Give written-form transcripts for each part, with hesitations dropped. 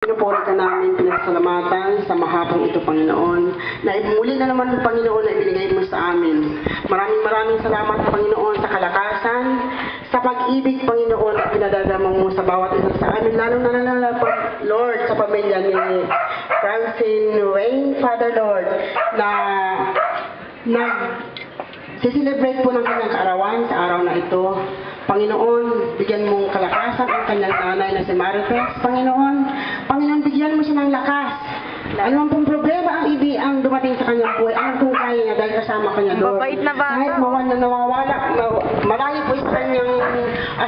Pinupuri ka namin, pinasalamatan sa mahapong ito, Panginoon. Na muli na naman, Panginoon, na ibinigay mo sa amin. Maraming salamat, Panginoon, sa kalakasan, sa pag-ibig, Panginoon, na pinadadamang mo sa bawat isa sa amin. Lalo na, Lord, sa pamilya ni Francine Wayne, Father Lord, na siselebrate po ng kanyang kaarawan sa araw na ito. Panginoon, bigyan mong kalakasan ang kanyang nanay na si Marites. Panginoon, bigyan mo siya ng lakas. Alam pong problema ang dumating sa kanyang buhay. Alam kong kaya niya dahil kasama kanya doon. Mabait na bata. Kahit nawawala, malayo po sa kanyang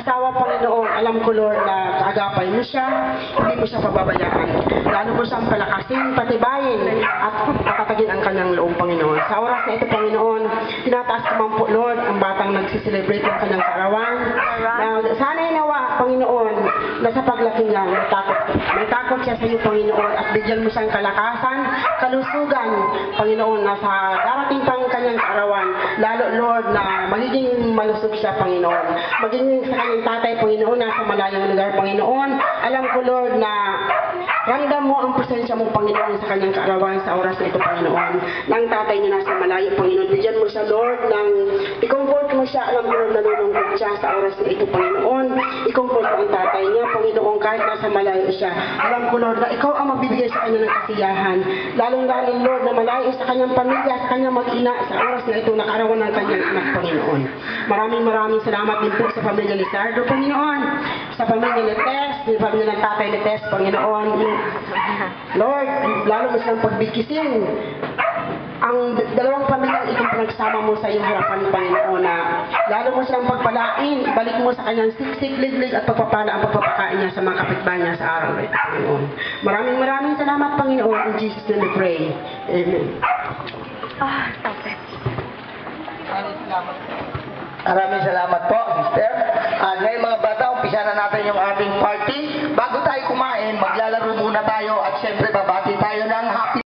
asawa, Panginoon. Alam ko, Lord, na kaagapay mo siya. Hindi mo siya pababayaan. Lalo mo siyang palakasin, patibayin, at patatagin ang kanyang loob, Panginoon. Sa oras na ito, Panginoon, tinataas ko man po, Lord, ang batang nagsiselebrate ng kanyang kaarawan. Sana'y nawa, Panginoon, na sa paglaki niya, may takot siya sa iyo, Panginoon, at bigyan mo siyang kalakasan, kalusugan, Panginoon, na sa darating pang kanyang kaarawan, lalo, Lord, na magiging malusog siya, Panginoon. Magiging sa kanyang tatay, Panginoon, nasa malayong lugar, Panginoon. Alam ko, Lord, na ramdam mo ang presensya mo, Panginoon, sa kanyang kaarawan sa oras na ito, Panginoon. Nang tatay niya nasa malayo, Panginoon, bigyan mo siya, Lord, i-comfort mo siya. Alam mo, Lord, nalulungkot siya sa oras na ito, Panginoon. I-comfort mo ang tatay niya, Panginoon, kahit nasa malayo siya. Alam ko, Lord, na ikaw ang magbibigay sa kanya ng kasiyahan. Lalong-lalong, Lord, na malayo sa kanyang pamilya, sa kanyang mag-ina, sa oras na ito, na kaarawan ng kanyang anak, Panginoon. Maraming salamat din po sa pamilya ni Sardo, Panginoon. Sa pamilya ni Tess, sa pamilya ng tatay ni Tess, Panginoon. Lord, lalo mo silang pagbigkisin ang dalawang pamilyang itong pinagsama mo sa iyong harapan, Panginoon, na lalo mo silang pagpalain, balik mo sa kanyang siksik, liglig at pagpapala ang pagpapakain niya sa mga kapitbahay niya sa araw na ito, Panginoon. Maraming salamat, Panginoon. In Jesus' name we pray. Amen. Maraming salamat po, sister. Ngayon mga bata, umpisa na natin yung ating party. Bago tayo kumain, maglalaro muna tayo at syempre